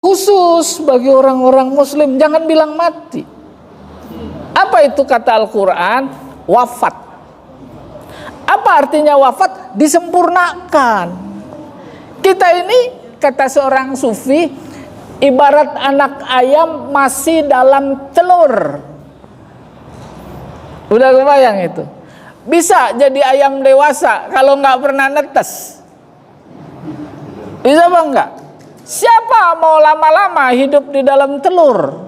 Khusus bagi orang-orang muslim, jangan bilang mati. Apa itu kata Al-Quran? Wafat. Apa artinya wafat? Disempurnakan. Kita ini, kata seorang sufi, ibarat anak ayam masih dalam telur. Udah kebayang itu? Bisa jadi ayam dewasa kalau nggak pernah netes. Bisa apa enggak? Siapa mau lama-lama hidup di dalam telur?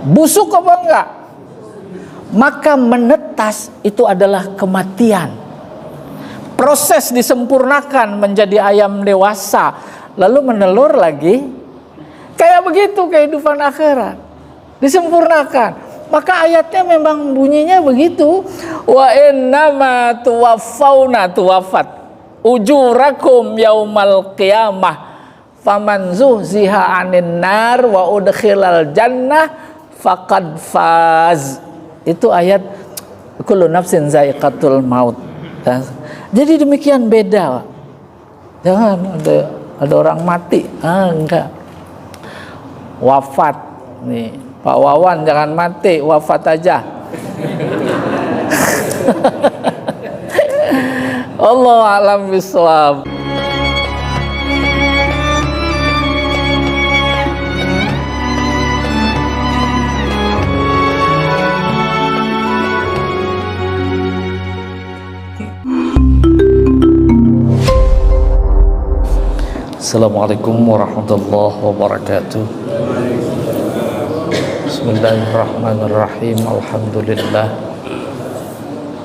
Busuk apa enggak? Maka menetas itu adalah kematian. Proses disempurnakan menjadi ayam dewasa, lalu menelur lagi. Kayak begitu kehidupan akhirat, disempurnakan. Maka ayatnya memang bunyinya begitu. Wa innama tuwaffawna tuwafat ujurakum yaumal qiyamah faman zuhziha 'anil nar wa udkhilal jannah faqad faz. Itu ayat kullu nafsin zaiqatul maut. Jadi demikian beda. Jangan ada orang mati. Enggak. Wafat. Nih, Pak Wawan jangan mati, wafat aja. Allahu a'lam bishawab. Assalamualaikum warahmatullahi wabarakatuh. Bismillahirrahmanirrahim.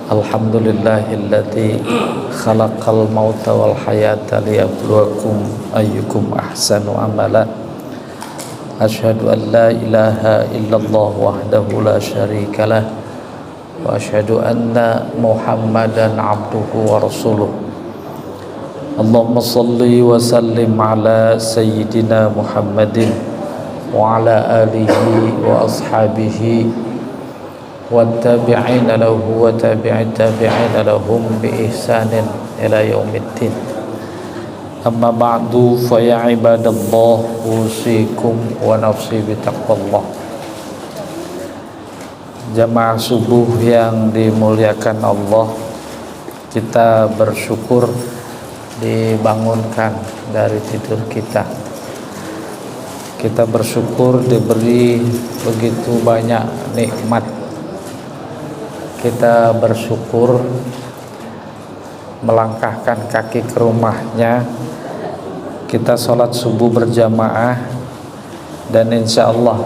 Alhamdulillahilladzi khalaqal mauta wal hayata liyabluwakum ayyukum ahsanu amala. Asyhadu an la ilaha illallah wahdahu la syarikalah wa asyhadu anna Muhammadan abduhu wa rasuluh. Allahumma salli wa sallim ala sayyidina Muhammadin wa ala alihi wa ashabihi wa tabi'ina lahu wa tabi'it tabi'ina lahum bi ihsanin ila yaumiddin. Amma ba'du, fa ya ibadallah, usikum wa nafsi bi taqwallah. Jamaah subuh yang dimuliakan Allah, kita bersyukur dibangunkan dari tidur kita. Kita bersyukur diberi begitu banyak nikmat. Kita bersyukur melangkahkan kaki ke rumahnya. Kita sholat subuh berjamaah, dan insya Allah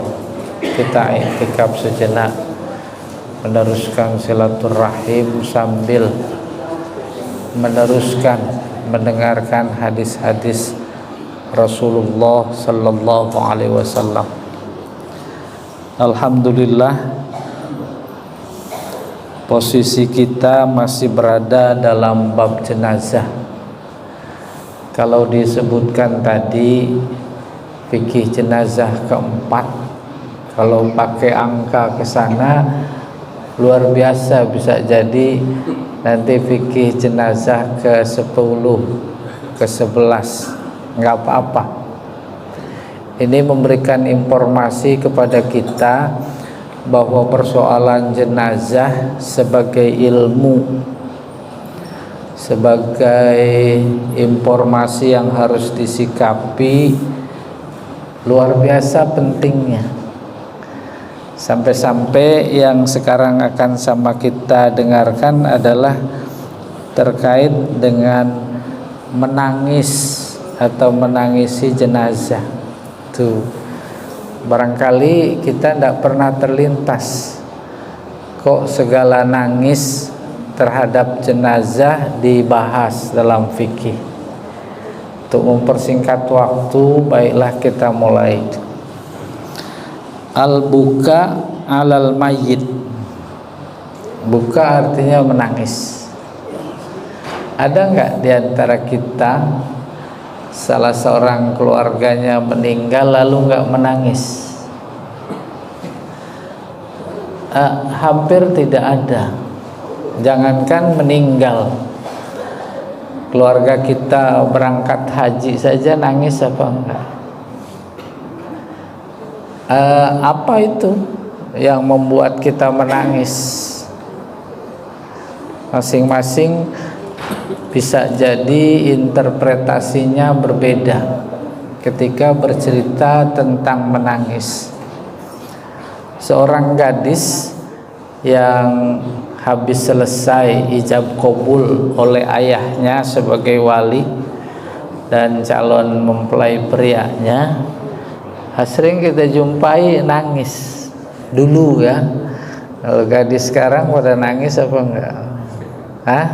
kita i'tikaf sejenak, meneruskan silaturahim sambil meneruskan mendengarkan hadis-hadis Rasulullah sallallahu alaihi wasallam. Alhamdulillah, posisi kita masih berada dalam bab jenazah. Kalau disebutkan tadi fikih jenazah keempat, kalau pakai angka ke sana luar biasa, bisa jadi nanti fikih jenazah ke-10, ke-11, nggak apa-apa. Ini memberikan informasi kepada kita bahwa persoalan jenazah sebagai ilmu, sebagai informasi yang harus disikapi, luar biasa pentingnya. Sampai-sampai yang sekarang akan sama kita dengarkan adalah terkait dengan menangis atau menangisi jenazah. Tuh, barangkali kita tidak pernah terlintas kok segala nangis terhadap jenazah dibahas dalam fikih. Untuk mempersingkat waktu, baiklah kita mulai. Al-buka alal mayyit. Buka artinya menangis. Ada enggak di antara kita salah seorang keluarganya meninggal lalu enggak menangis? Hampir tidak ada. Jangankan meninggal, keluarga kita berangkat haji saja nangis apa enggak? Apa itu yang membuat kita menangis? Masing-masing bisa jadi interpretasinya berbeda ketika bercerita tentang menangis. Seorang gadis yang habis selesai ijab kabul oleh ayahnya sebagai wali dan calon mempelai prianya, sering kita jumpai nangis dulu ya. Kalau gadis sekarang pada nangis apa enggak? Hah?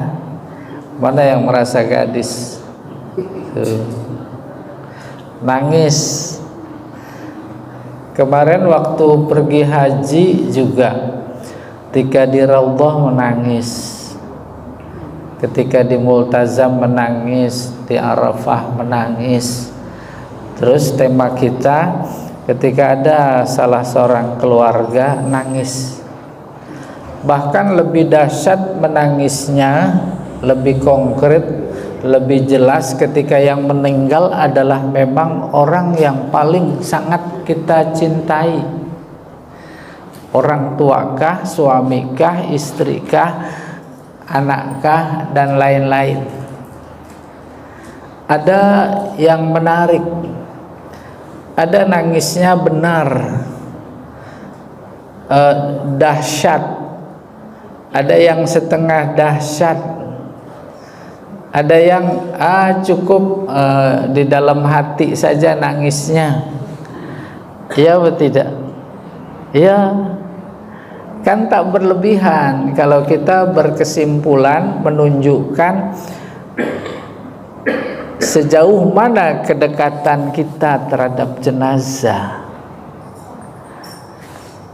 Mana yang merasa gadis? Tuh. Nangis. Kemarin waktu pergi haji juga, ketika di Raudhah menangis, ketika di Multazam menangis, di Arafah menangis. Terus tema kita ketika ada salah seorang keluarga nangis. Bahkan lebih dahsyat menangisnya, lebih konkret, lebih jelas ketika yang meninggal adalah memang orang yang paling sangat kita cintai. Orang tuakah, suamikah, istrikah, anakkah, dan lain-lain. Ada yang menarik, ada nangisnya benar, dahsyat. Ada yang setengah dahsyat, ada yang cukup di dalam hati saja nangisnya. Iya atau tidak? Iya. Kan tak berlebihan kalau kita berkesimpulan menunjukkan sejauh mana kedekatan kita terhadap jenazah.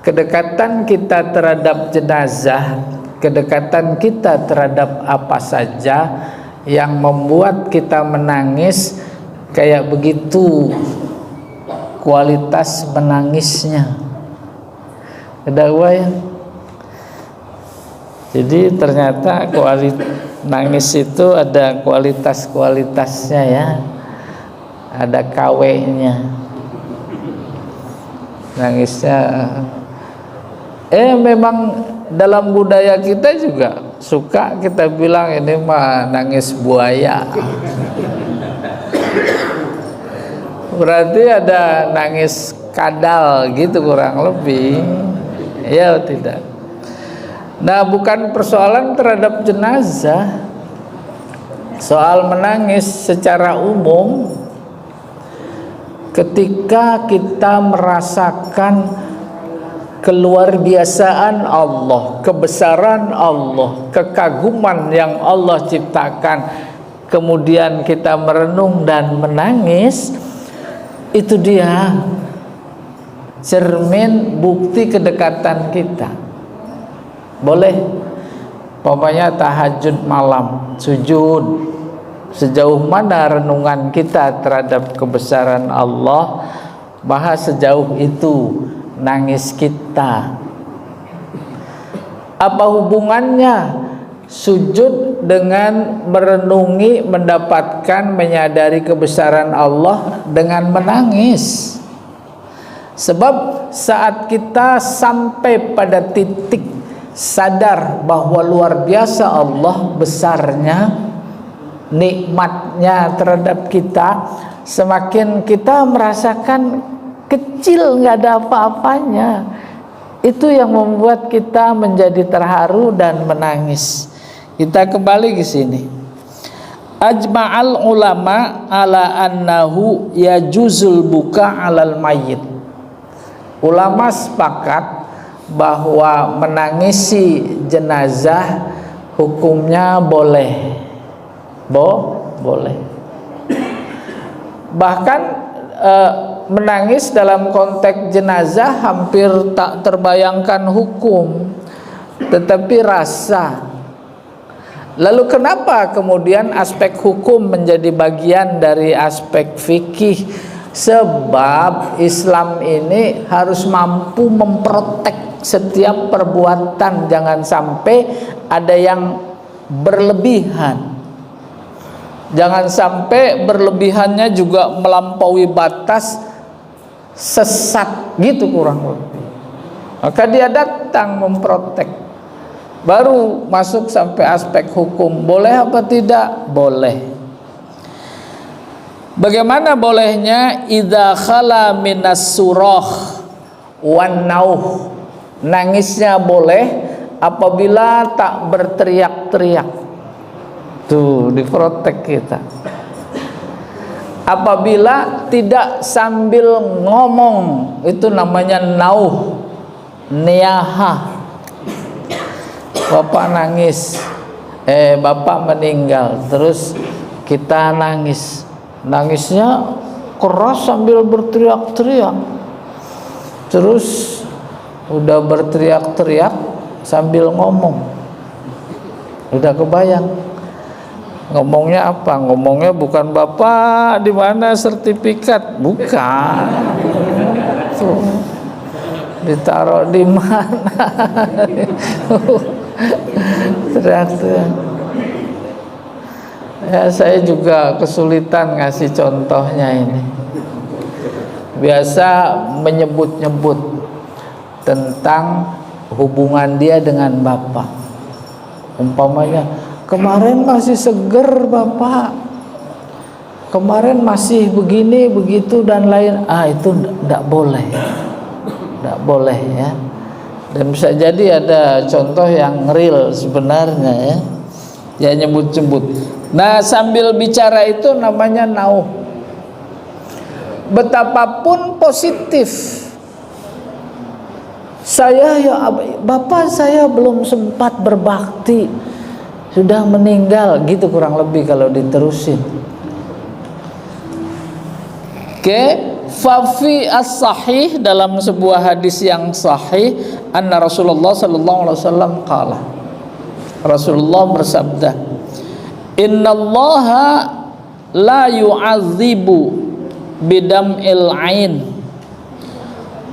Kedekatan kita terhadap jenazah, kedekatan kita terhadap apa saja yang membuat kita menangis, kayak begitu kualitas menangisnya. Ada ya? Jadi ternyata nangis itu ada kualitas-kualitasnya ya, ada KW-nya. Nangisnya memang dalam budaya kita juga suka kita bilang ini mah nangis buaya. Berarti ada nangis kadal gitu kurang lebih. Ya tidak. Nah, bukan persoalan terhadap jenazah. Soal menangis secara umum ketika kita merasakan keluarbiasaan Allah, kebesaran Allah, kekaguman yang Allah ciptakan, kemudian kita merenung dan menangis, itu dia cermin bukti kedekatan kita. Boleh pokoknya tahajud malam, sujud, sejauh mana renungan kita terhadap kebesaran Allah, bahas sejauh itu nangis kita. Apa hubungannya sujud dengan merenungi, mendapatkan, menyadari kebesaran Allah dengan menangis? Sebab saat kita sampai pada titik sadar bahwa luar biasa Allah besarnya, nikmatnya terhadap kita, semakin kita merasakan kecil, nggak ada apa-apanya. Itu yang membuat kita menjadi terharu dan menangis. Kita kembali ke sini. Ajma'al ulama ala annahu yajuzul buka alal mayyit. Ulama sepakat bahwa menangisi jenazah hukumnya boleh. Boleh. Bahkan menangis dalam konteks jenazah hampir tak terbayangkan hukum, tetapi rasa. Lalu kenapa kemudian aspek hukum menjadi bagian dari aspek fikih? Sebab Islam ini harus mampu memprotek setiap perbuatan, jangan sampai ada yang berlebihan. Jangan sampai berlebihannya juga melampaui batas sesat gitu kurang lebih. Maka dia datang memprotek. Baru masuk sampai aspek hukum, boleh apa tidak? Boleh. Bagaimana bolehnya? Idza khala minas surah wan nauh. Nangisnya boleh apabila tak berteriak-teriak. Tuh, diprotek kita. Apabila tidak sambil ngomong, itu namanya nauh, niyaha. Bapak nangis, bapak meninggal, terus kita nangis. Nangisnya keras sambil berteriak-teriak. Terus udah berteriak-teriak sambil ngomong. Udah kebayang ngomongnya apa? Ngomongnya bukan bapak di mana sertifikat, bukan. Tuh, ditaruh di mana? Teriak-teriak. Ya, saya juga kesulitan ngasih contohnya ini. Biasa menyebut-nyebut tentang hubungan dia dengan bapak. Umpamanya, kemarin masih seger bapak, kemarin masih begini begitu dan lain. Itu tidak boleh, tidak boleh ya. Dan bisa jadi ada contoh yang real sebenarnya ya. Dia nyebut-nyebut. Nah, sambil bicara itu namanya nauh. Betapapun positif, saya ya bapak saya belum sempat berbakti, sudah meninggal, gitu kurang lebih kalau diterusin. Oke, fafi as-sahih, dalam sebuah hadis yang sahih, anna Rasulullah sallallahu alaihi wasallam qala. Rasulullah bersabda, innallaha la yu'adzibu bidam'il ain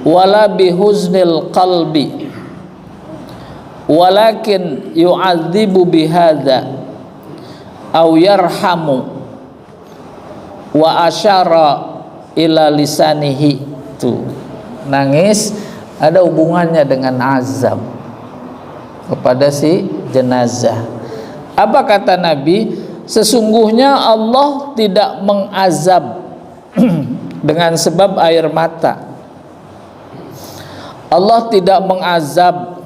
wala bihuznil qalbi walakin yu'adzibu bihadza aw yarhamu wa asyara ila lisanihi. Tuh, nangis ada hubungannya dengan azab kepada si jenazah. Apa kata Nabi? Sesungguhnya Allah tidak mengazab dengan sebab air mata. Allah tidak mengazab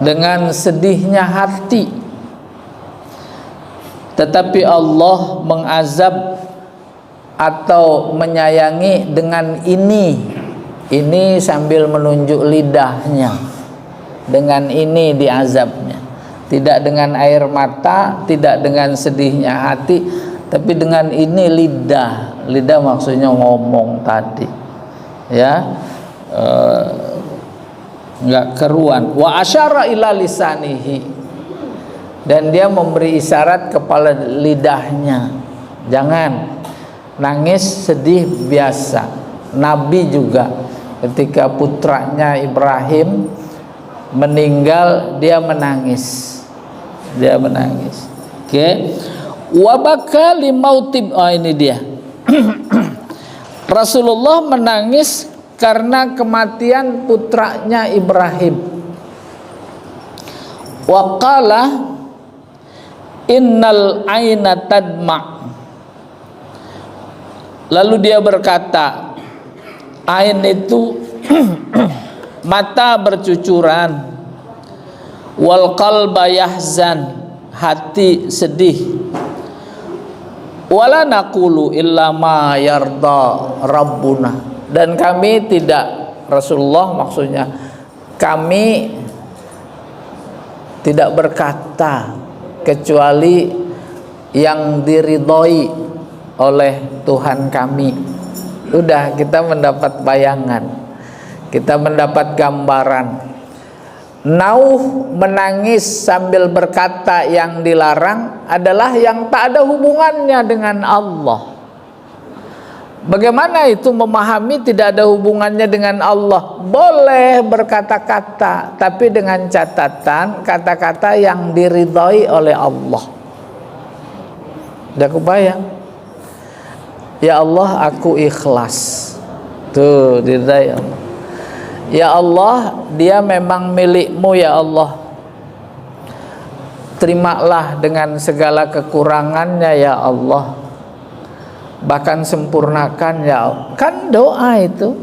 dengan sedihnya hati, tetapi Allah mengazab atau menyayangi dengan ini sambil menunjuk lidahnya. Dengan ini diazabnya, tidak dengan air mata, tidak dengan sedihnya hati, tapi dengan ini lidah. Lidah maksudnya ngomong tadi ya, nggak keruan. Wa asyara ila lisanihi, dan dia memberi isyarat kepada lidahnya. Jangan nangis sedih biasa. Nabi juga ketika putranya Ibrahim meninggal, dia menangis. Dia menangis. Oke. Wa baka limautib, ini dia. Rasulullah menangis karena kematian putranya Ibrahim. Wa qala innal aina tadma. Lalu dia berkata, ain itu mata bercucuran, wal qalba yahzan, hati sedih, wala naqulu illa ma yarda rabbuna, dan kami tidak, Rasulullah maksudnya, kami tidak berkata kecuali yang diridhoi oleh Tuhan kami. Udah, kita mendapat bayangan, kita mendapat gambaran. Nauh, menangis sambil berkata yang dilarang, adalah yang tak ada hubungannya dengan Allah. Bagaimana itu memahami tidak ada hubungannya dengan Allah? Boleh berkata-kata, tapi dengan catatan kata-kata yang diridhai oleh Allah. Udah kebayang? Ya Allah, aku ikhlas Tuh, diridai Allah. Ya Allah, dia memang milikmu ya Allah. Terimalah dengan segala kekurangannya ya Allah. Bahkan sempurnakan ya Allah. Kan doa itu.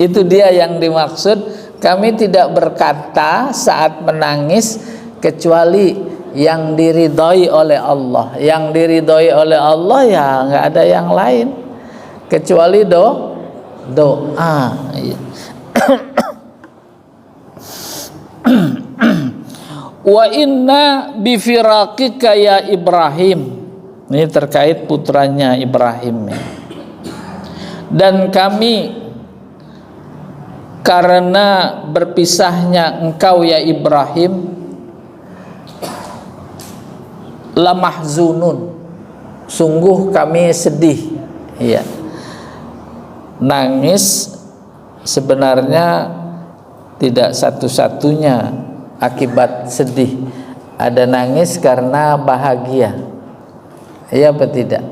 Itu dia yang dimaksud. Kami tidak berkata saat menangis kecuali yang diridhoi oleh Allah. Yang diridhoi oleh Allah ya nggak ada yang lain kecuali doa. Wa inna bifiraqika ya Ibrahim. Ini terkait putranya Ibrahim. Dan kami karena berpisahnya engkau ya Ibrahim lamahzunun, sungguh kami sedih. Iya. Nangis sebenarnya tidak satu-satunya akibat sedih. Ada nangis karena bahagia. Iya apa tidak?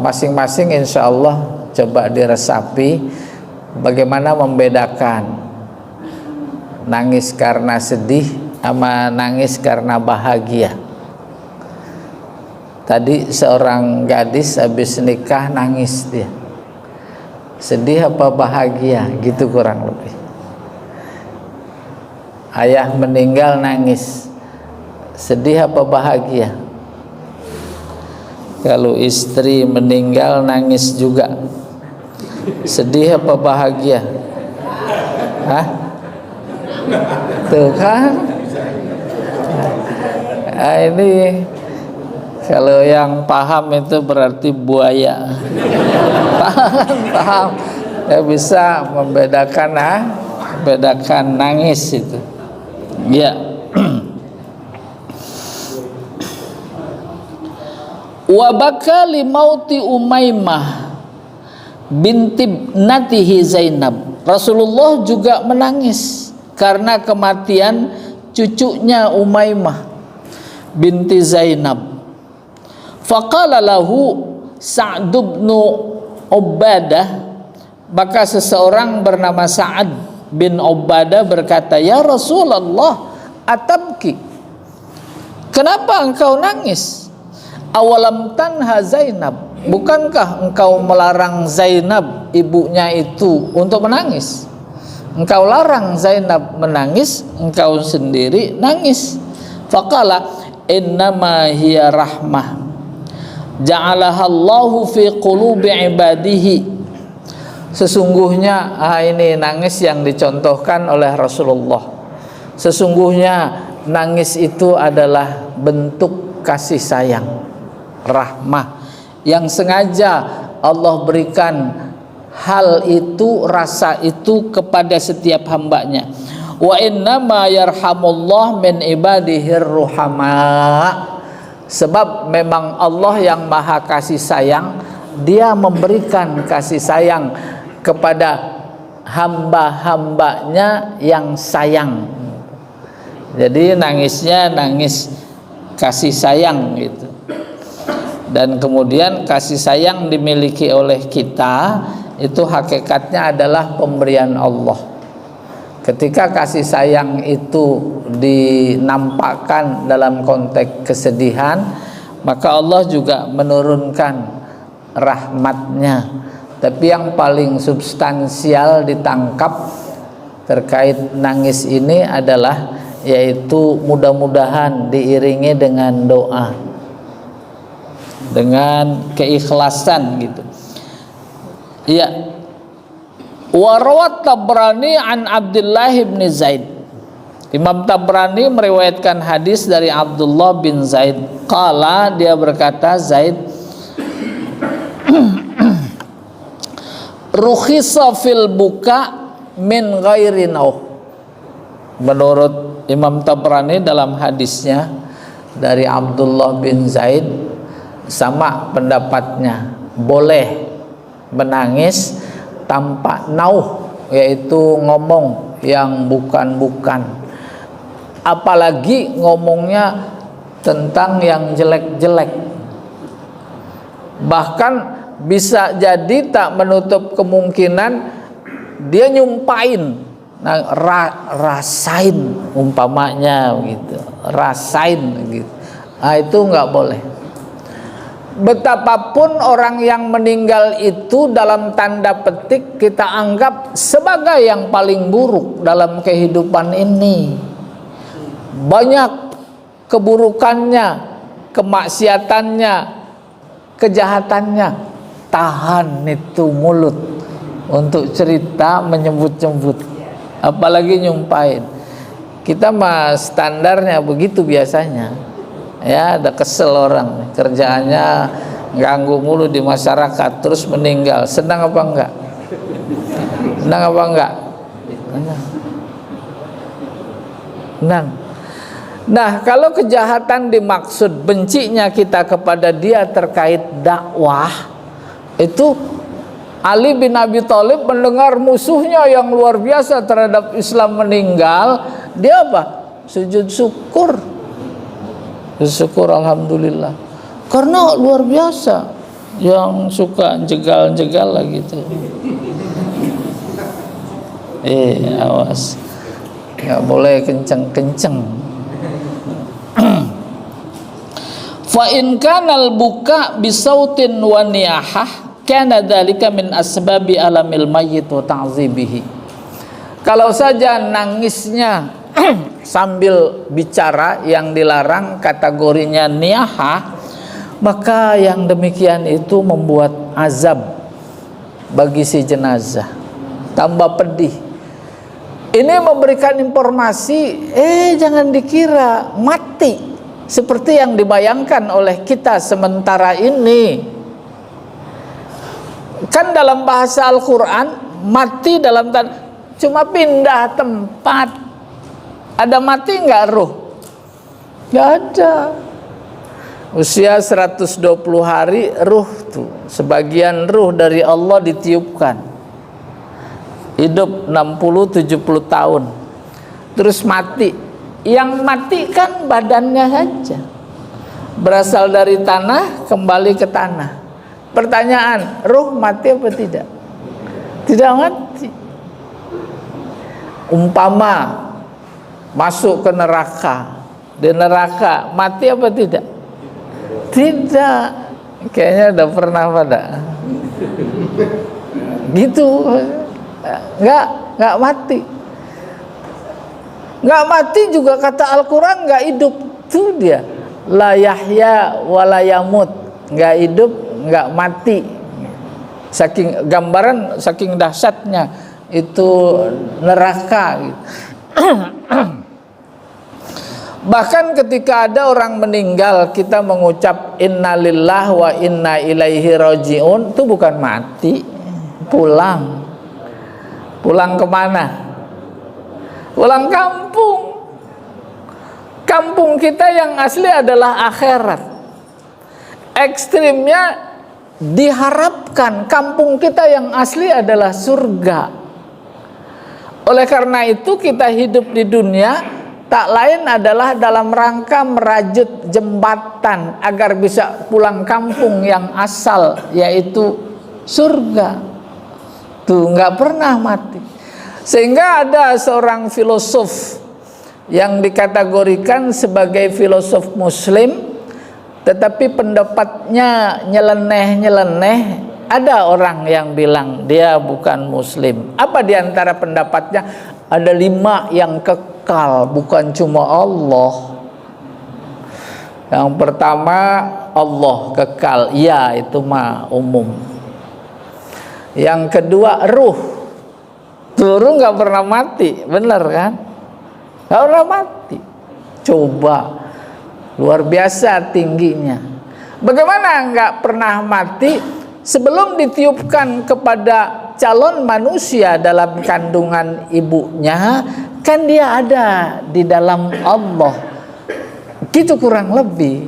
Masing-masing insya Allah coba diresapi bagaimana membedakan nangis karena sedih sama nangis karena bahagia. Tadi seorang gadis habis nikah nangis dia. Sedih apa bahagia? Gitu kurang lebih. Ayah meninggal nangis. Sedih apa bahagia? Kalau istri meninggal nangis juga. Sedih apa bahagia? Hah? Tuh kan? Ini kalau yang paham itu berarti buaya. Paham. Ya bisa membedakan membedakan nangis itu. Ya. Wa baka li mauti Umaymah binti natihi Zainab. Rasulullah juga menangis karena kematian cucunya Umaymah binti Zainab. Faqala lahu Sa'd bin Ubadah, maka seseorang bernama Sa'ad bin Ubadah berkata, "Ya Rasulullah, atabki? Kenapa engkau nangis? Awalam tanha Zainab? Bukankah engkau melarang Zainab ibunya itu untuk menangis? Engkau larang Zainab menangis, engkau sendiri nangis." Faqala innama hiya rahmah ja'alaha Allahu fi qulubi ibadihi. Sesungguhnya ini nangis yang dicontohkan oleh Rasulullah. Sesungguhnya nangis itu adalah bentuk kasih sayang, rahmah yang sengaja Allah berikan hal itu, rasa itu kepada setiap hambanya. Wa innama yarhamullah min ibadihir ruhama. Sebab memang Allah yang maha kasih sayang, dia memberikan kasih sayang kepada hamba-hambanya yang sayang. Jadi nangisnya nangis kasih sayang gitu. Dan kemudian kasih sayang dimiliki oleh kita itu hakikatnya adalah pemberian Allah. Ketika kasih sayang itu dinampakkan dalam konteks kesedihan, maka Allah juga menurunkan rahmatnya. Tapi yang paling substansial ditangkap terkait nangis ini adalah yaitu mudah-mudahan diiringi dengan doa, dengan keikhlasan gitu. Iya. Wa rawat Tabrani an Abdullah bin Zaid. Imam Tabrani meriwayatkan hadis dari Abdullah bin Zaid. Qala, dia berkata, Zaid rukhisa fil buka min ghairi nauh. Menurut Imam Tabrani dalam hadisnya dari Abdullah bin Zaid, sama pendapatnya, boleh menangis tanpa nauh, yaitu ngomong yang bukan-bukan, apalagi ngomongnya tentang yang jelek-jelek. Bahkan bisa jadi tak menutup kemungkinan dia nyumpain, nah, rasain umpamanya gitu, rasain gitu. Nah, itu nggak boleh. Betapapun orang yang meninggal itu dalam tanda petik kita anggap sebagai yang paling buruk dalam kehidupan ini, banyak keburukannya, kemaksiatannya, kejahatannya, tahan itu mulut untuk cerita menyebut-nyebut, apalagi nyumpain. Kita mah standarnya begitu biasanya. Ya, ada kesel orang, kerjaannya ganggu mulu di masyarakat, terus meninggal. Senang apa enggak? Senang apa enggak? Senang. Nah, kalau kejahatan dimaksud bencinya kita kepada dia terkait dakwah, itu Ali bin Abi Thalib mendengar musuhnya yang luar biasa terhadap Islam meninggal, dia apa? Sujud syukur. Syukur alhamdulillah, karena luar biasa yang suka jegal-jegal lah gitu. Awas, nggak boleh kenceng-kenceng. Fa in kanal buka bisautin wa niyahah kana dzalika min asbabi alamil mayyit wa ta'zibihi. Kalau saja nangisnya sambil bicara yang dilarang kategorinya niyahah, maka yang demikian itu membuat azab bagi si jenazah, tambah pedih. Ini memberikan informasi, jangan dikira mati seperti yang dibayangkan oleh kita sementara ini. Kan dalam bahasa Al-Quran, mati dalam cuma pindah tempat. Ada mati nggak ruh? Nggak ada. Usia 120 hari ruh tuh, sebagian ruh dari Allah ditiupkan. Hidup 60-70 tahun, terus mati. Yang mati kan badannya saja, berasal dari tanah, kembali ke tanah. Pertanyaan, ruh mati apa tidak? Tidak mati. Umpama masuk ke neraka, di neraka mati apa tidak? Tidak. Kayaknya udah pernah pada gitu. Nggak mati. Nggak mati juga kata Al-Quran nggak hidup. Itu dia, la yahya wa la yamut, nggak hidup nggak mati. Saking gambaran, saking dahsyatnya itu neraka gitu. Bahkan ketika ada orang meninggal, kita mengucap innalillah wa inna ilaihi rajiun, itu bukan mati, pulang. Pulang kemana? Pulang kampung. Kampung kita yang asli adalah akhirat. Ekstrimnya diharapkan kampung kita yang asli adalah surga. Oleh karena itu kita hidup di dunia tak lain adalah dalam rangka merajut jembatan agar bisa pulang kampung yang asal, yaitu surga. Tuh nggak pernah mati. Sehingga ada seorang filosof yang dikategorikan sebagai filosof muslim, tetapi pendapatnya nyeleneh-nyeleneh. Ada orang yang bilang dia bukan muslim. Apa diantara pendapatnya? Ada 5 yang kekal, bukan cuma Allah. Yang pertama, Allah kekal, ya itu mah umum. Yang kedua, ruh. Ruh nggak pernah mati, bener kan? Nggak pernah mati. Coba, luar biasa tingginya. Bagaimana nggak pernah mati? Sebelum ditiupkan kepada calon manusia dalam kandungan ibunya, kan dia ada di dalam Allah. Gitu kurang lebih.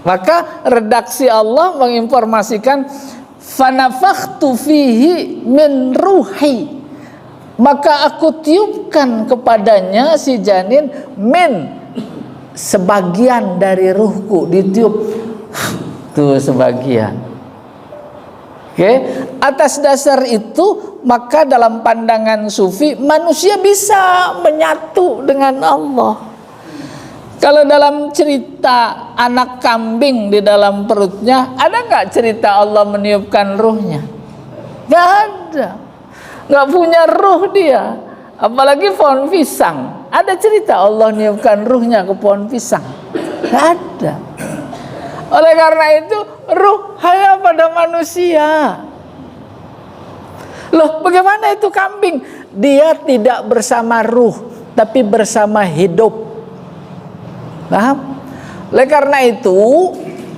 Maka redaksi Allah menginformasikan fanafakhtu fihi min ruhi, maka aku tiupkan kepadanya si janin min, sebagian dari ruhku, ditiup tuh sebagian. Oke, atas dasar itu maka dalam pandangan sufi manusia bisa menyatu dengan Allah. Kalau dalam cerita anak kambing di dalam perutnya, ada nggak cerita Allah meniupkan ruhnya? Nggak ada, nggak punya ruh dia. Apalagi pohon pisang, ada cerita Allah niupkan ruhnya ke pohon pisang? Nggak ada. Oleh karena itu ruh hanya pada manusia. Loh, bagaimana itu kambing? Dia tidak bersama ruh, tapi bersama hidup. Paham? Oleh karena itu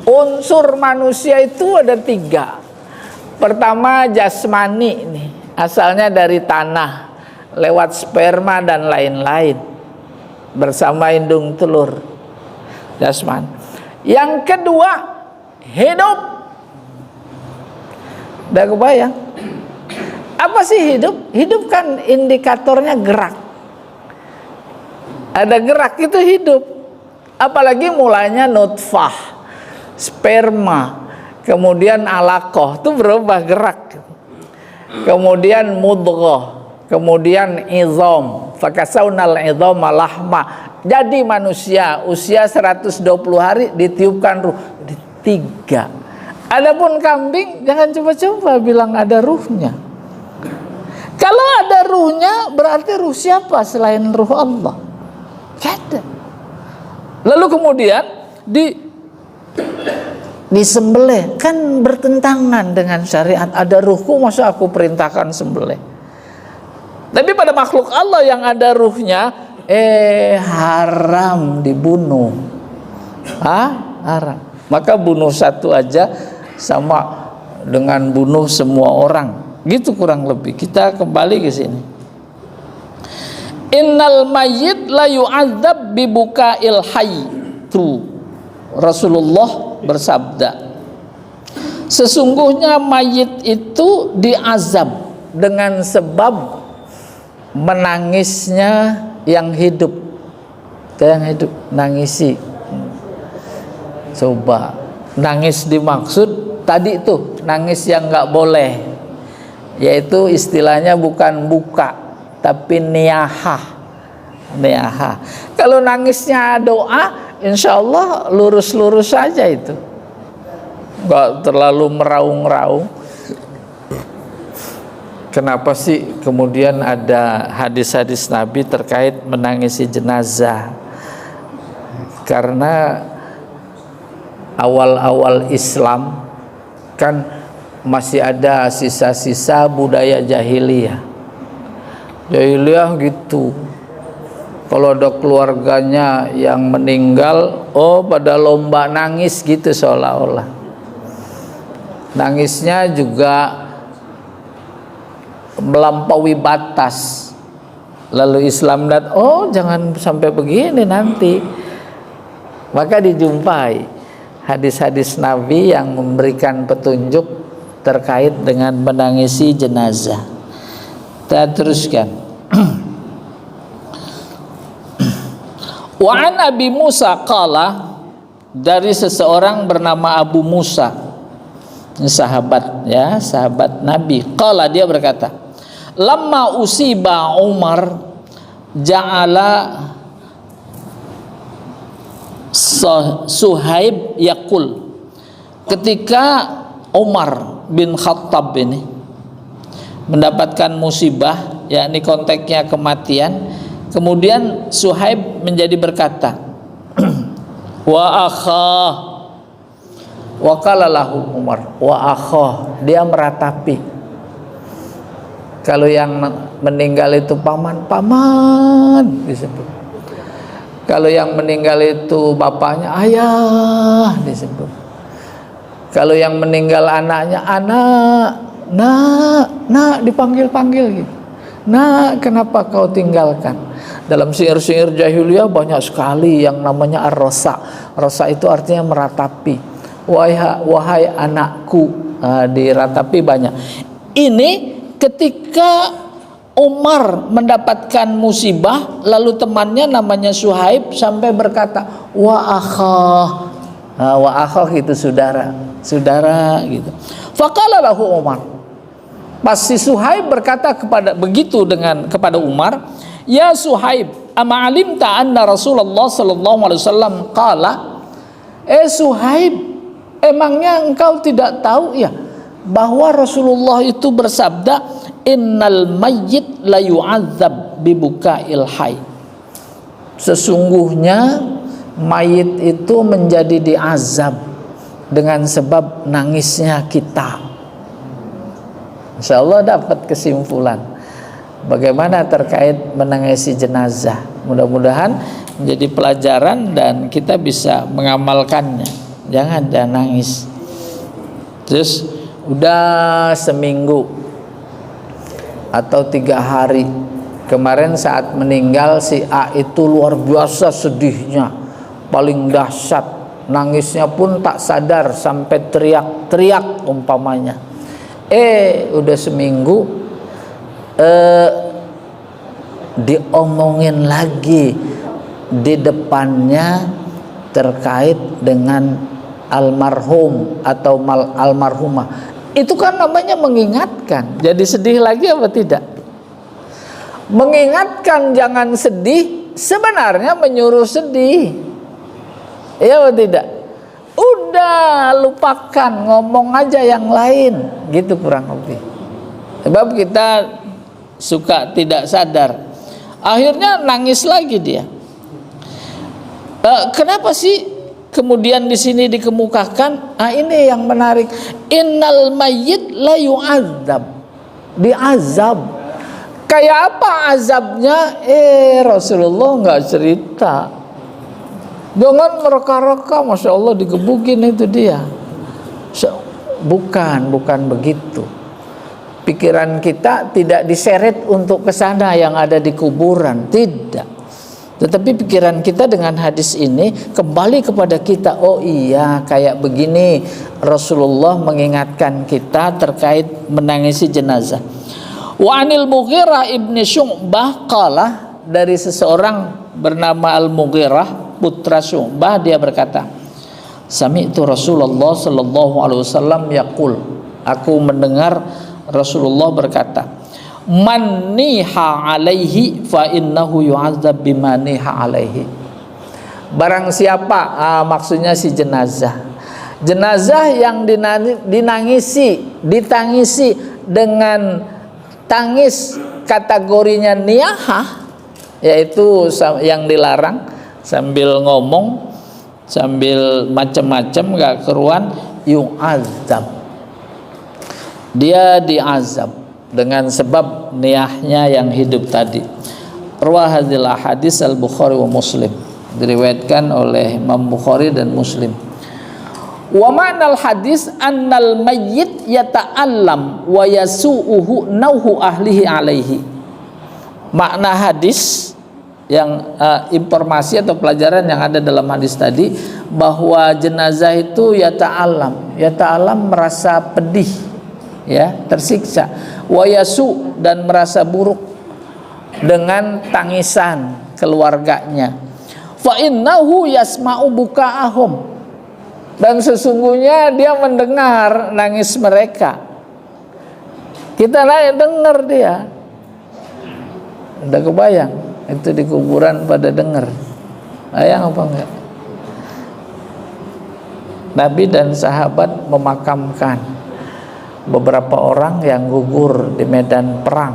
unsur manusia itu ada 3. Pertama jasmani nih, asalnya dari tanah, lewat sperma dan lain-lain, bersama indung telur, jasmani. Yang kedua hidup. Udah kebayang? Apa sih hidup? Hidup kan indikatornya gerak. Ada gerak itu hidup. Apalagi mulanya nutfah, sperma, kemudian alaqah, itu berubah gerak. Kemudian mudghah, kemudian izam, fakasaunal izama lahma. Jadi manusia usia 120 hari ditiupkan ruh. 3. Adapun kambing jangan coba-coba bilang ada ruhnya. Kalau ada ruhnya berarti ruh siapa selain ruh Allah? Tidak ada. Lalu kemudian disembelih, kan bertentangan dengan syariat. Ada ruhku, masa aku perintahkan sembelih? Tapi pada makhluk Allah yang ada ruhnya, haram dibunuh. Haram. Maka bunuh satu aja sama dengan bunuh semua orang. Gitu kurang lebih. Kita kembali ke sini. Innal mayyit la yu'adzab bi buka'il hayy. Tuh, Rasulullah bersabda, sesungguhnya mayit itu diazab dengan sebab menangisnya yang hidup. Yang hidup nangisi. Coba, nangis dimaksud tadi itu nangis yang nggak boleh, yaitu istilahnya bukan buka tapi niyahah. Niyahah. Kalau nangisnya doa, insya Allah lurus-lurus saja itu, nggak terlalu meraung-raung. Kenapa sih kemudian ada hadis-hadis Nabi terkait menangisi jenazah? Karena awal-awal Islam kan masih ada sisa-sisa budaya jahiliyah. Jahiliyah gitu. Kalau ada keluarganya yang meninggal, pada lomba nangis gitu seolah-olah. Nangisnya juga melampaui batas. Lalu Islam lihat, jangan sampai begini nanti. Maka dijumpai hadis-hadis Nabi yang memberikan petunjuk terkait dengan menangisi jenazah. Kita teruskan. Wa an Abi Musa qala, dari seseorang bernama Abu Musa, sahabat ya, sahabat Nabi. Qala, dia berkata, lamma usiba Umar ja'ala Suhaib yaqul, ketika Umar bin Khattab ini mendapatkan musibah, yakni konteksnya kematian, kemudian Suhaib menjadi berkata, wa akhah, wa qala lahu Umar, wa akhah, dia meratapi. Kalau yang meninggal itu paman disebut. Kalau yang meninggal itu bapaknya, ayah disebut. Kalau yang meninggal anaknya, anak, nak dipanggil-panggil gitu. Nah, kenapa kau tinggalkan? Dalam syair-syair jahiliyah banyak sekali yang namanya ar-rasa. Rasa itu artinya meratapi. Wahai anakku, diratapi banyak. Ini ketika Umar mendapatkan musibah, lalu temannya namanya Suhaib sampai berkata, wa akhah. Wa akhah itu saudara gitu. Faqala lahu Umar. Pas si Suhaib berkata kepada Umar, "Ya Suhaib, ama alimta anna Rasulullah sallallahu alaihi wasallam qala?" Suhaib, emangnya engkau tidak tahu ya bahwa Rasulullah itu bersabda, "Innal mayyit la yu'adzab bibuka'il hayy." Sesungguhnya mayit itu menjadi diazab dengan sebab nangisnya kita. Insya Allah dapat kesimpulan bagaimana terkait menangisi jenazah. Mudah-mudahan menjadi pelajaran dan kita bisa mengamalkannya. Jangan nangis. Terus udah seminggu atau 3 hari, kemarin saat meninggal si A itu luar biasa sedihnya, paling dahsyat, nangisnya pun tak sadar sampai teriak-teriak umpamanya. Udah seminggu diomongin lagi di depannya terkait dengan almarhum atau almarhumah. Itu kan namanya mengingatkan. Jadi sedih lagi apa tidak? Mengingatkan jangan sedih sebenarnya menyuruh sedih. Iya atau tidak? Udah lupakan, ngomong aja yang lain, gitu kurang lebih. Sebab kita suka tidak sadar, akhirnya nangis lagi dia. Kenapa sih kemudian di sini dikemukakan? Ini yang menarik. Innal mayyit la yu'adzab, diazab. Kayak apa azabnya? Rasulullah nggak cerita. Jangan mereka-reka, Masya Allah digebukin itu dia. Bukan begitu. Pikiran kita tidak diseret untuk ke sana yang ada di kuburan, tidak. Tetapi pikiran kita dengan hadis ini kembali kepada kita. Oh iya, kayak begini Rasulullah mengingatkan kita terkait menangisi jenazah. Wa anil Mughirah ibni Syu'bah qala, dari seseorang bernama Al-Mughirah putra Syu'bah, dia berkata, sami'tu Rasulullah sallallahu alaihi wasallam yaqul, aku mendengar Rasulullah berkata, man niha alaihi fa innahu yu'adzab bima niha alaihi. Barang siapa, maksudnya si jenazah yang ditangisi dengan tangis kategorinya niyahah, yaitu yang dilarang, sambil ngomong, sambil macam-macam gak keruan, yu'adzab, dia diazab dengan sebab niyahnya yang hidup tadi. Rawahadil hadis al-Bukhari wa Muslim, diriwayatkan oleh Imam Bukhari dan Muslim. Wa ma'nal hadis annal mayyit yata'allam wa yasu'uhu nauhu ahlihi alaihi. Makna hadis yang informasi atau pelajaran yang ada dalam hadis tadi, bahwa jenazah itu yata'allam merasa pedih, ya, tersiksa, wa yasu, dan merasa buruk dengan tangisan keluarganya. Fa innahu yasma'u buka'ahum, dan sesungguhnya dia mendengar nangis mereka. Kita dengar dia. Udah kebayang itu di kuburan pada dengar. Bayang apa enggak? Nabi dan sahabat memakamkan beberapa orang yang gugur di medan perang,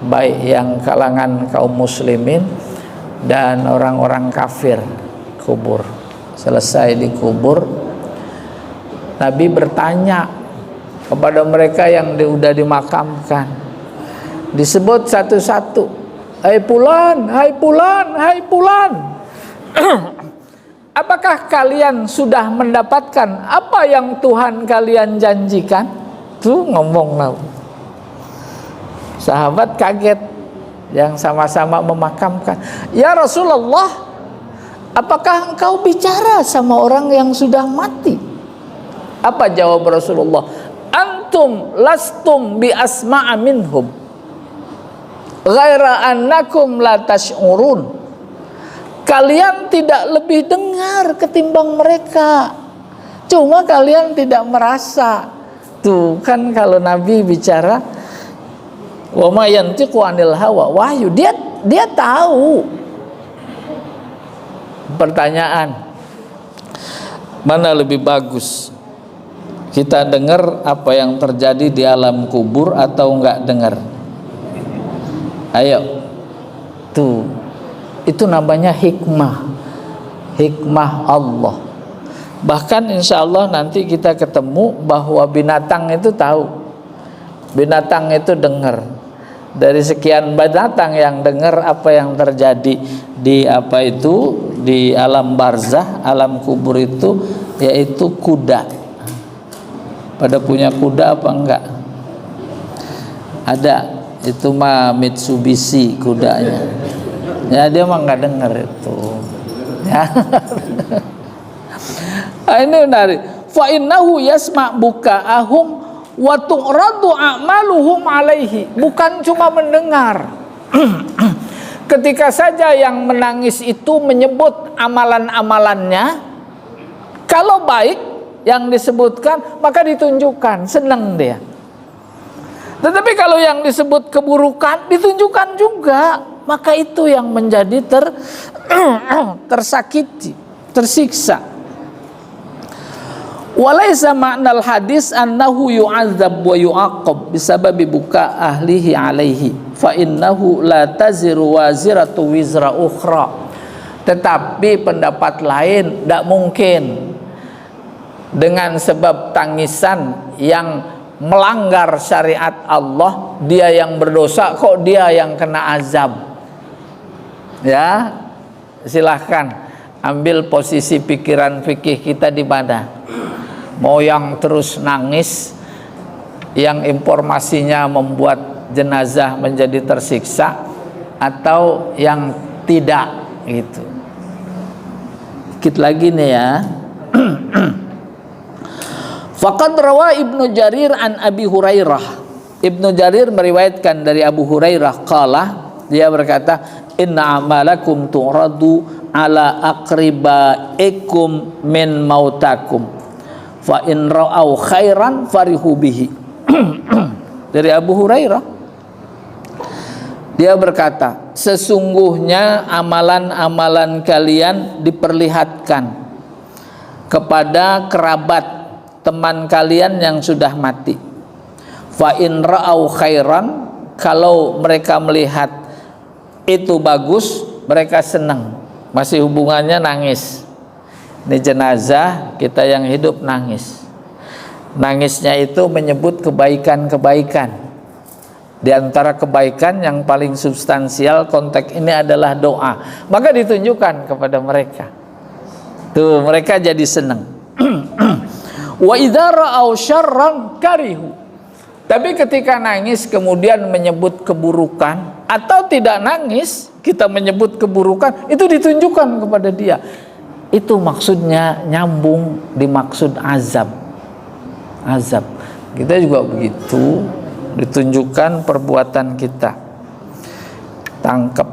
baik yang kalangan kaum muslimin dan orang-orang kafir, kubur. Selesai dikubur, Nabi bertanya kepada mereka yang sudah dimakamkan, disebut satu-satu, hai fulan, hai fulan, hai fulan. Apakah kalian sudah mendapatkan apa yang Tuhan kalian janjikan? Tuh ngomong lah. Sahabat kaget yang sama-sama memakamkan. Ya Rasulullah, apakah engkau bicara sama orang yang sudah mati? Apa jawab Rasulullah? Antum lastum bi asma'a minhum, ghaira annakum la tash'urun. Kalian tidak lebih dengar ketimbang mereka, cuma kalian tidak merasa. Tuh kan kalau Nabi bicara wa ma yantiqu 'anil hawa, wahyu, dia tahu. Pertanyaan, mana lebih bagus? Kita dengar apa yang terjadi di alam kubur atau enggak dengar? Ayo. Tuh. Itu namanya hikmah. Hikmah Allah. Bahkan insya Allah nanti kita ketemu bahwa binatang itu tahu. Binatang itu dengar. Dari sekian binatang yang dengar apa yang terjadi di di alam barzah, alam kubur itu, yaitu kuda. Pada punya kuda apa enggak? Ada, itu mah Mitsubishi kudanya. Ya dia mah enggak dengar itu. Ya. Ini menarik. Fa innahu yasma' buka'ahum wa tu'radu a'maluhum alaihi. Bukan cuma mendengar. Ketika saja yang menangis itu menyebut amalan-amalannya, kalau baik yang disebutkan maka ditunjukkan, senang dia. Tetapi kalau yang disebut keburukan ditunjukkan juga, maka itu yang menjadi tersakiti, tersiksa. Walaysa ma'nal hadis annahu yu'adzab wa yu'aqab bisababi buka ahlihi alaihi fa innahu la taziru waziratu wizra ukhra. Tetapi pendapat lain, tidak mungkin dengan sebab tangisan yang melanggar syariat Allah, dia yang berdosa kok dia yang kena azab. Ya, silahkan ambil posisi pikiran fikih kita di mana. Mau yang terus nangis, yang informasinya membuat jenazah menjadi tersiksa, atau yang tidak gitu. Dikit lagi nih ya. Faqad rawa Ibnu Jarir an Abi Hurairah. Ibnu Jarir meriwayatkan dari Abu Hurairah qala, dia berkata, inna amalakum tu'radu ala aqribaikum min mautakum fa in ra'au khairan farihu bihi. Dari Abu Hurairah, dia berkata, sesungguhnya amalan-amalan kalian diperlihatkan kepada kerabat teman kalian yang sudah mati. Fa in ra'au khairan, kalau mereka melihat itu bagus, mereka senang. Masih hubungannya nangis. Ini jenazah, kita yang hidup nangis. Nangisnya itu menyebut kebaikan-kebaikan. Di antara kebaikan yang paling substansial konteks ini adalah doa. Maka ditunjukkan kepada mereka. Tuh, mereka jadi senang. Wa idza ra'au syarran karihu. Tapi ketika nangis kemudian menyebut keburukan, atau tidak nangis kita menyebut keburukan, itu ditunjukkan kepada dia. Itu maksudnya nyambung, dimaksud azab. Azab. Kita juga begitu, ditunjukkan perbuatan kita. Tangkap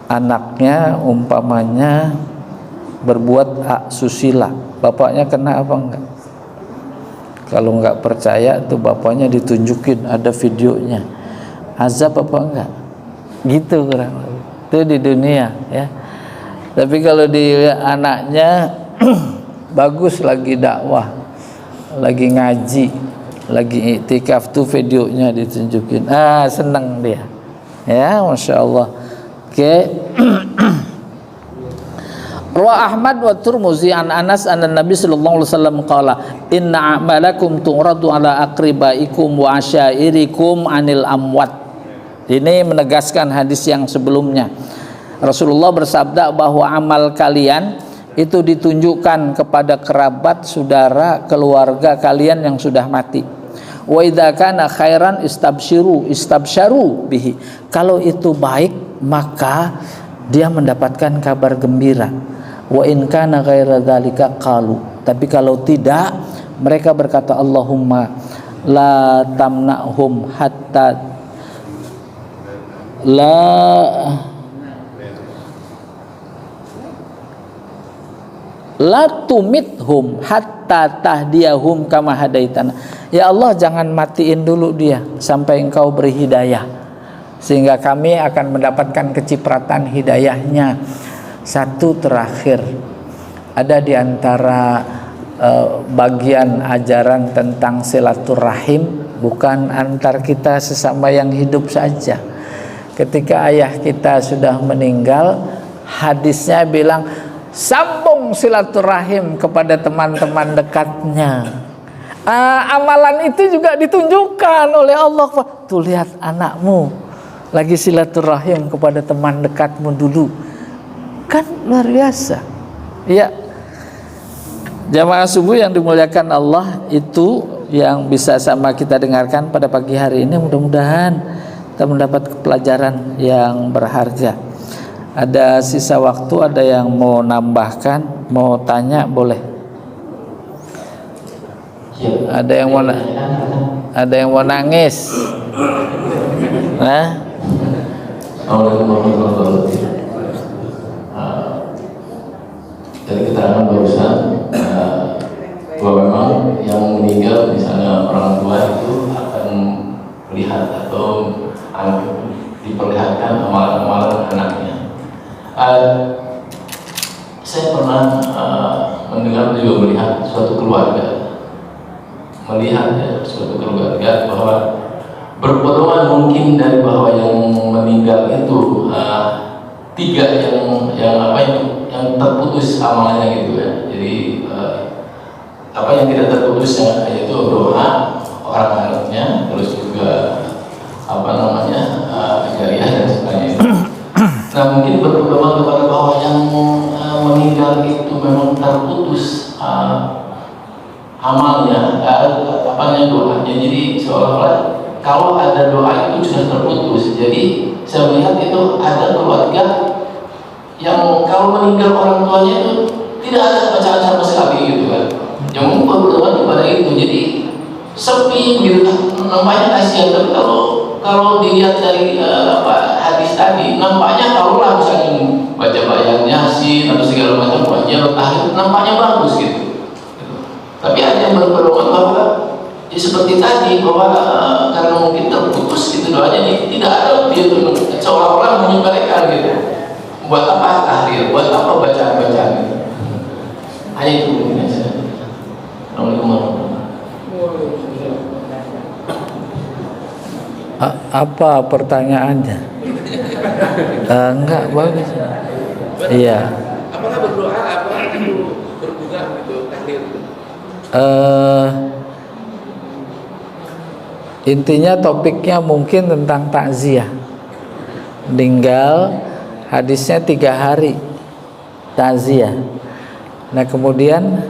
anaknya umpamanya berbuat susila, bapaknya kena apa enggak? Kalau enggak percaya tuh bapaknya ditunjukin, ada videonya, azab apa enggak? Gitu kurang lebih. Itu di dunia ya. Tapi kalau di anaknya bagus, lagi dakwah, lagi ngaji, lagi iktikaf, tuh videonya ditunjukin, seneng dia ya, masya Allah. Oke. Rawa Ahmad wa Tirmidzi an Anas anna Nabi sallallahu alaihi wasallam qala inna a'malakum tu'radu ala aqribaikum wa asyairikum anil amwat. Ini menegaskan hadis yang sebelumnya. Rasulullah bersabda bahwa amal kalian itu ditunjukkan kepada kerabat, saudara, keluarga kalian yang sudah mati. Wa idza kana khairan istabsyaru bihi. Kalau itu baik maka dia mendapatkan kabar gembira. Wa in kana ghaira dzalika qalu. Tapi kalau tidak, mereka berkata Allahumma la tamna'hum hatta la tumithum hatta hatta tahdiyahum kama hadaitana. Ya Allah, jangan matiin dulu dia sampai Engkau beri hidayah, sehingga kami akan mendapatkan kecipratan hidayahnya. Satu terakhir, ada di antara bagian ajaran tentang silaturahim, bukan antar kita sesama yang hidup saja. Ketika ayah kita sudah meninggal, hadisnya bilang sambung silaturahim kepada teman-teman dekatnya. Amalan itu juga ditunjukkan oleh Allah. Tuh, lihat anakmu lagi silaturahim kepada teman dekatmu dulu. Kan luar biasa. Ya, jamaah subuh yang dimuliakan Allah, itu yang bisa sama kita dengarkan pada pagi hari ini. Mudah-mudahan kita mendapat pelajaran yang berharga. Ada sisa waktu, ada yang mau nambahkan, mau tanya, boleh. Ada yang mau nangis. Nah, Assalamualaikum warahmatullahi wabarakatuh. Dari keterangan barusan, bahwa memang yang meninggal misalnya orang tua itu akan melihat atau diperlihatkan amalan-amalan anaknya. Saya pernah mendengar juga melihat suatu keluarga, suatu keluarga bahwa berpotongan mungkin dari bahwa yang meninggal itu tiga yang terputus amalnya gitu ya. Jadi apa yang tidak terputus yaitu doa orang anaknya, terus juga jariah dan sebagainya. Nah, mungkin berpedoman kepada bahwa yang meninggal itu memang terputus amalnya, doanya. Jadi seolah-olah kalau ada doa itu sudah terputus. Jadi saya melihat itu ada keluarga yang kalau meninggal orang tuanya itu tidak ada bacaan sama sekali gitu kan. Yang berpedoman kepada itu. Jadi sepi gitu, nampaknya kasihan. Tapi kalau dilihat dari hadis tadi, nampaknya kalau lah misalnya baca bayang Yasin atau segala macam wajah tahid, nampaknya bagus gitu. Tapi ada yang berpedoman bahwa seperti tadi, bahwa karena mungkin terputus gitu doanya, tidak ada dia tuh seolah-olah menyepelekan gitu. Buat apa tahrir, buat apa bacaan-bacaan gitu. Hanya itu mungkin saja. Assalamualaikum warahmatullahi wabarakatuh. Apa pertanyaannya? Enggak bagus. Iya. Apakah berdoa, apakah itu berbunga gitu, tahdir? Intinya topiknya mungkin tentang takziah. Meninggal, hadisnya 3 hari takziah. Nah, kemudian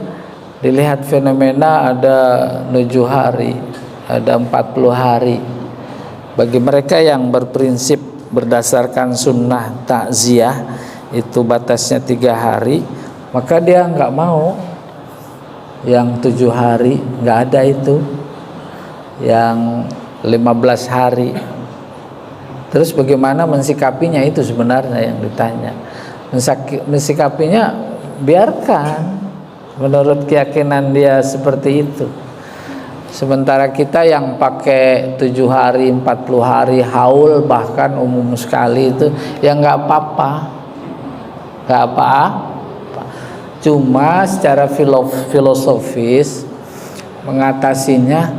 dilihat fenomena ada 7 hari, ada 40 hari. Bagi mereka yang berprinsip berdasarkan sunnah takziah itu batasnya 3 hari, maka dia nggak mau yang 7 hari, nggak ada itu, yang 15 hari. Terus bagaimana mensikapinya, itu sebenarnya yang ditanya. Mensikapinya biarkan menurut keyakinan dia seperti itu. Sementara kita yang pakai 7 hari, 40 hari, haul bahkan umum sekali itu, ya nggak apa-apa, nggak apa-apa. Cuma secara filosofis mengatasinya,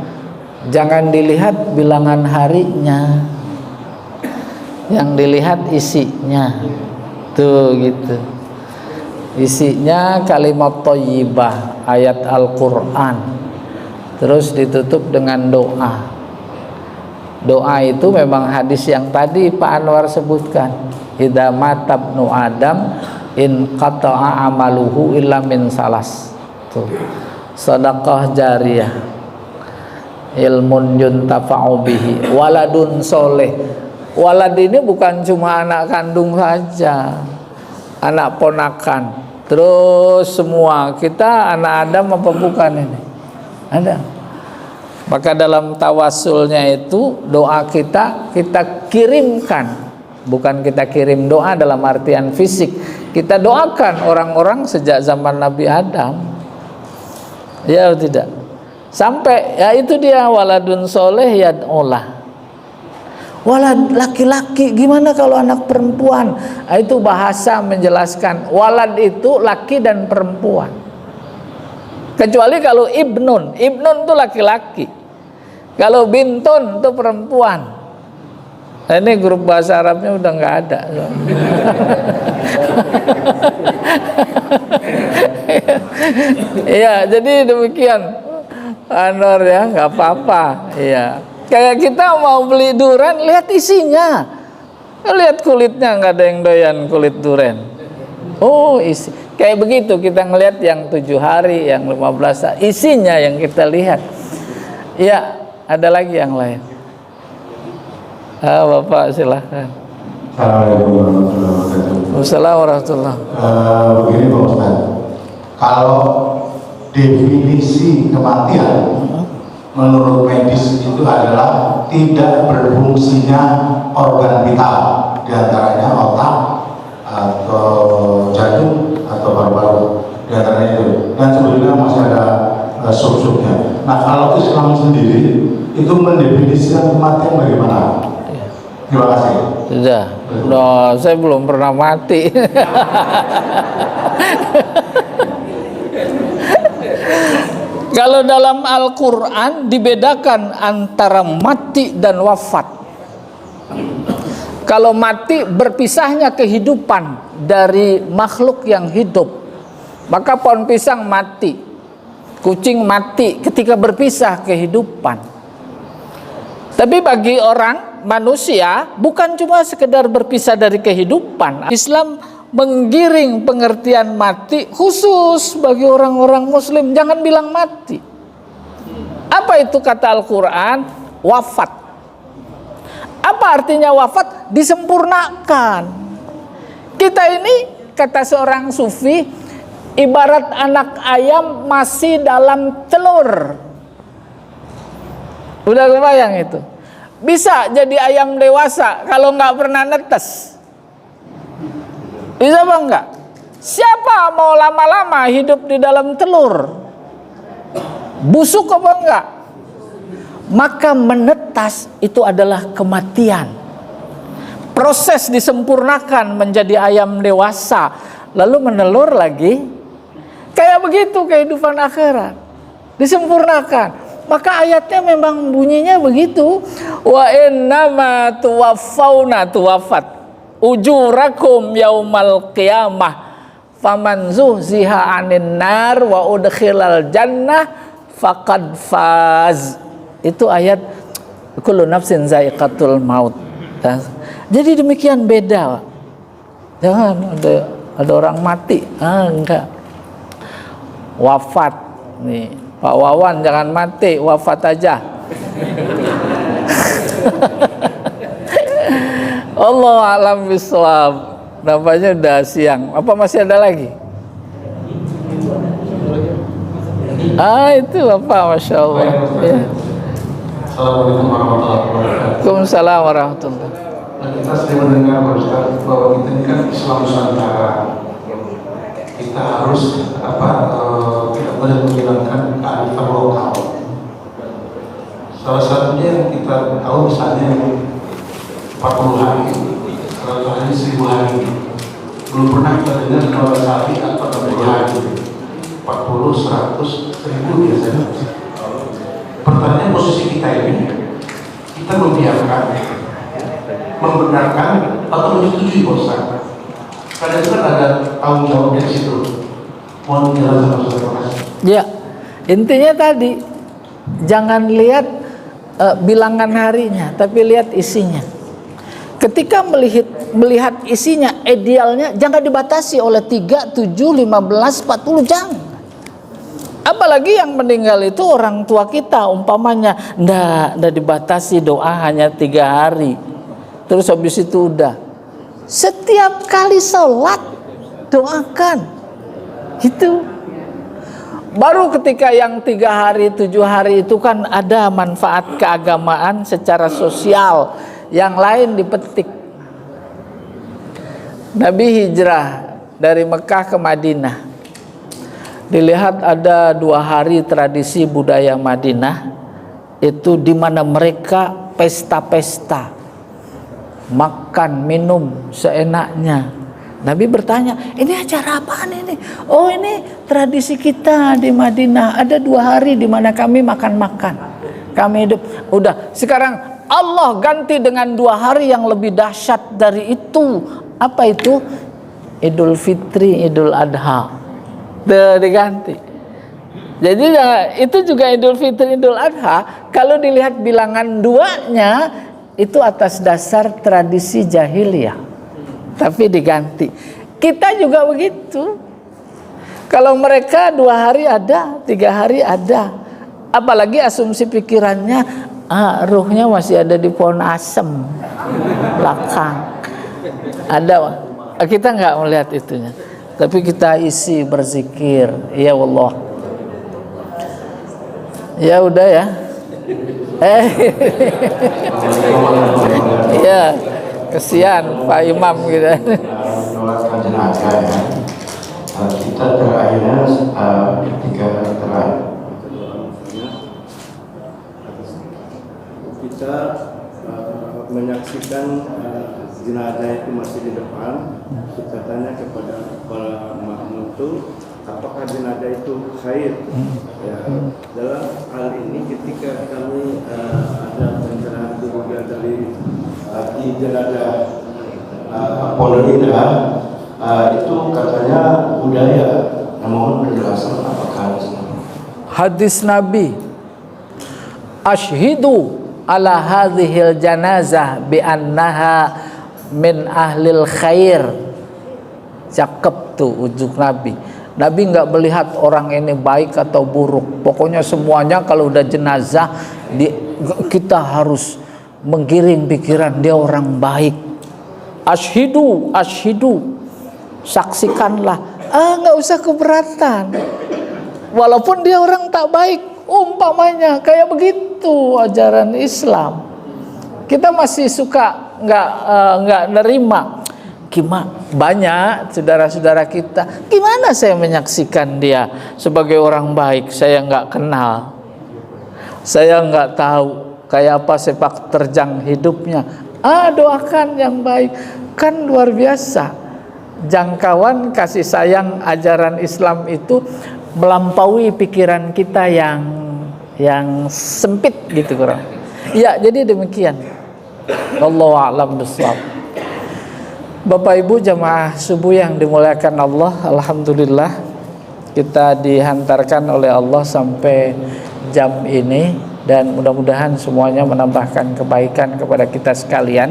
jangan dilihat bilangan harinya, yang dilihat isinya. Tuh gitu. Isinya kalimat thayyibah, ayat Al-Qur'an. Terus ditutup dengan doa. Doa itu memang hadis yang tadi Pak Anwar sebutkan. Idza mata ibnu Adam in qata'a amaluhu illa min salas. Tuh. Sedekah jariyah, ilmun yuntafa'u bihi, waladun soleh. Walad ini bukan cuma anak kandung saja, anak ponakan, terus semua. Kita anak Adam apa bukan ini? Ada. Maka dalam tawasulnya itu doa kita kirimkan, bukan kita kirim doa dalam artian fisik. Kita doakan orang-orang sejak zaman Nabi Adam. Ya tidak. Sampai ya itu dia waladun soleh yad'ulah. Walad laki-laki, gimana kalau anak perempuan? Nah, itu bahasa menjelaskan walad itu laki dan perempuan. Kecuali kalau ibnun itu laki-laki. Kalau bintun itu perempuan. Nah, ini grup bahasa Arabnya udah nggak ada. Iya, jadi demikian. Anwar ya, nggak apa-apa. Iya. Kayak kita mau beli durian, lihat isinya. Lihat kulitnya, nggak ada yang doyan kulit durian. Oh, isi. Kayak begitu kita ngelihat yang 7 hari, yang 15 hari, isinya yang kita lihat. Ya, ada lagi yang lain. Bapak silahkan. Assalamualaikum warahmatullahi wabarakatuh. Wassalamualaikum warahmatullahi. Begini Pak Ustaz, kalau definisi kematian menurut medis itu adalah tidak berfungsinya organ vital, diantaranya otak atau jantung atau paru-paru, diantaranya itu. Dan sebetulnya masih ada sub-subnya. Nah, kalau Islam sendiri itu mendefinisikan kematian bagaimana? Terima kasih. Sudah. No, saya belum pernah mati. Kalau dalam Al-Quran dibedakan antara mati dan wafat. Kalau mati berpisahnya kehidupan dari makhluk yang hidup, maka pohon pisang mati, kucing mati ketika berpisah kehidupan. Tapi bagi orang manusia bukan cuma sekedar berpisah dari kehidupan. Islam menggiring pengertian mati khusus bagi orang-orang muslim. Jangan bilang mati. Apa itu kata Al-Quran? Wafat. Apa artinya wafat? Disempurnakan. Kita ini, kata seorang sufi, ibarat anak ayam masih dalam telur. Udah kebayang itu? Bisa jadi ayam dewasa kalau nggak pernah netes. Bisa apa enggak? Siapa mau lama-lama hidup di dalam telur? Busuk apa enggak? Maka menetas itu adalah kematian. Proses disempurnakan menjadi ayam dewasa, lalu menelur lagi. Kayak begitu kehidupan akhirat. Disempurnakan. Maka ayatnya memang bunyinya begitu. Wa innama tuwaffawna tuwafat ujurakum yaumal qiyamah faman zuhziha 'anil nar wa udkhilal jannah faqad faz. Itu ayat kullu nafsin zaiqatul maut. Jadi demikian beda. Jangan ada orang mati. Enggak. Wafat nih. Pak Wawan jangan mati, wafat aja. Allah alam bisawab. Nampaknya udah siang. Apa masih ada lagi? Itu apa, masya Allah. Ya. Assalamualaikum warahmatullahi wabarakatuh. Waalaikumsalam warahmatullahi. Kita sering mendengar Pak Ustaz bahwa kita ini kan Islam Nusantara. Kita harus tidak boleh menghilangkan kearifan lokal. Salah satunya yang kita tahu misalnya 40 hari, 100 hari, 1000 hari. Belum pernah kita dengar 15 hari atau 60 hari. 40, 100, 1000 biasanya. Pertanyaan posisi kita ini, kita membiarkan, membenarkan atau menyetujui Ustaz. Karena itu kan ada tanggung jawabnya di situ. Mohon penjelasan Ustaz. Ya, intinya tadi jangan lihat bilangan harinya, tapi lihat isinya. Ketika melihat isinya, idealnya jangan dibatasi oleh 3, 7, 15, 40, jangan. Apalagi yang meninggal itu orang tua kita, umpamanya ndak dibatasi doa hanya 3 hari. Terus habis itu udah. Setiap kali sholat doakan. Itu. Baru ketika yang 3 hari, 7 hari itu kan ada manfaat keagamaan secara sosial. Yang lain dipetik. Nabi hijrah dari Mekah ke Madinah. dilihat ada 2 hari tradisi budaya Madinah itu di mana mereka pesta-pesta, makan minum seenaknya. Nabi bertanya, ini acara apaan ini? Oh, ini tradisi kita di Madinah, ada 2 hari di mana kami makan-makan, kami hidup. Udah, sekarang Allah ganti dengan 2 hari yang lebih dahsyat dari itu. Apa itu? Idul Fitri, Idul Adha diganti. Jadi itu juga Idul Fitri, Idul Adha. Kalau dilihat bilangan 2-nya itu atas dasar tradisi jahiliyah, tapi diganti. Kita juga begitu. Kalau mereka 2 hari ada, 3 hari ada. Apalagi asumsi pikirannya, ruhnya masih ada di pohon asem belakang. Ada, kita nggak melihat itunya. Tapi kita isi berzikir, ya Allah. Ya udah ya. Ya, kesian Pak Imam gitu. Menyolatkan jenazah ya. Kita terakhirnya ketika terakhir kita menyaksikan jenazah itu masih di depan. Kita tanya kepada para makmum itu, apakah jenazah itu khair? Ya, dalam hal ini ketika kami ada pencerahan keluarga dari jenazah Pondok Indah, itu katanya budaya. Mohon penjelasan apakah Hadis Nabi, asyhidu ala hadhil janazah bi annaha min ahlil khair. Cakep tuh ujuk Nabi. Nabi nggak melihat orang ini baik atau buruk. Pokoknya semuanya kalau udah jenazah kita harus menggiring pikiran dia orang baik. Asyhidu, asyhidu, saksikanlah. Nggak usah keberatan. Walaupun dia orang tak baik, umpamanya kayak begitu ajaran Islam. Kita masih suka nggak nerima. Gimana banyak saudara-saudara kita, gimana saya menyaksikan dia sebagai orang baik? Saya nggak kenal, saya nggak tahu kayak apa sepak terjang hidupnya. Doakan yang baik, kan luar biasa. Jangkauan kasih sayang ajaran Islam itu melampaui pikiran kita yang sempit gitu kurang. Ya, jadi demikian. Wallahu a'lam bishawab. Bapak Ibu jamaah subuh yang dimuliakan Allah, alhamdulillah kita dihantarkan oleh Allah sampai jam ini, dan mudah-mudahan semuanya menambahkan kebaikan kepada kita sekalian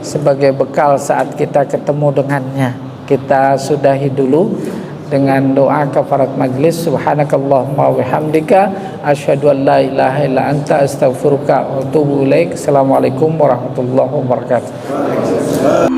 sebagai bekal saat kita ketemu dengannya. Kita sudahi dulu dengan doa kafarat majlis. Subhanakallahumma wa bihamdika asyhadu an la ilaha illa anta astaghfiruka wa atubu ilaik. Assalamualaikum warahmatullahi wabarakatuh.